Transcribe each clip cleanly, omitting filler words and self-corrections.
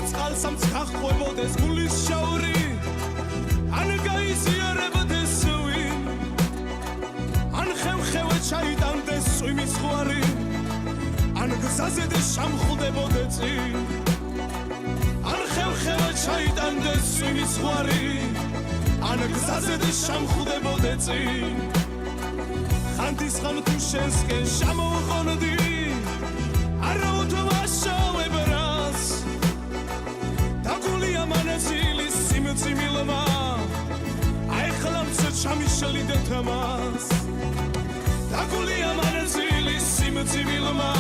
ეწყალს ამ წახყვებოდეს გულის შაური ან გაიზიარებოდეს ვინ ან ხევ-ხევე ჩაიტანდეს წვიმის ზღვარი ან გზაზე შამხლდებოდე წინ ან ხევ-ხევე ჩაიტანდეს წვიმის ზღვარი ან გზაზე შამხლდებოდე წინ ხანდის ხან თუ შენსკენ შემოვღონდი არა უთმაშავებ რას დაგულია მანძილის სიმძიმილმა აიხლა მცე ჩამიშლიდეთ მას დაგულია მანძილის სიმძიმილმა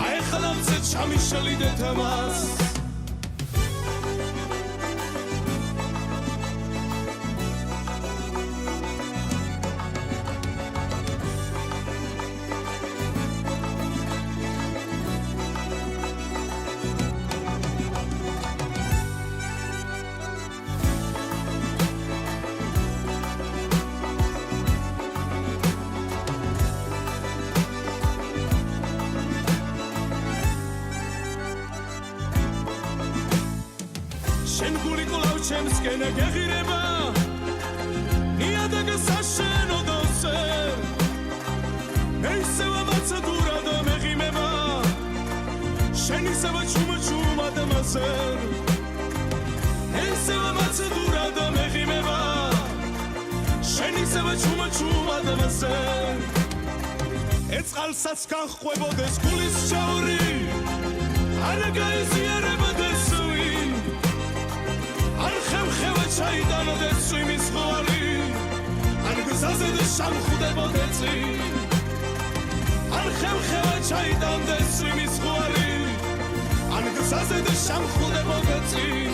აიხლა მცე ჩამიშლიდეთ მას შენ გული კლავ ჩემსკენ გეღირება ნიადაგ საშენო დოსე ისევ მაცდურად მეღიმება შენ ისევ ჩუმჩუმად მასე ისევ მაცდურად მეღიმება შენ ისევ ჩუმჩუმად მასე ეწყალსაც განხვებოდეს გულის შაური არ გაიზიარებოდეს ვინ ან ხევ-ხევე ჩაიტანდეს წვიმის ზღვარი ან გზაზე შამხლდებოდე წინ ან ხევ-ხევე ჩაიტანდეს წვიმის ზღვარი ან გზაზე შამხლდებოდე წინ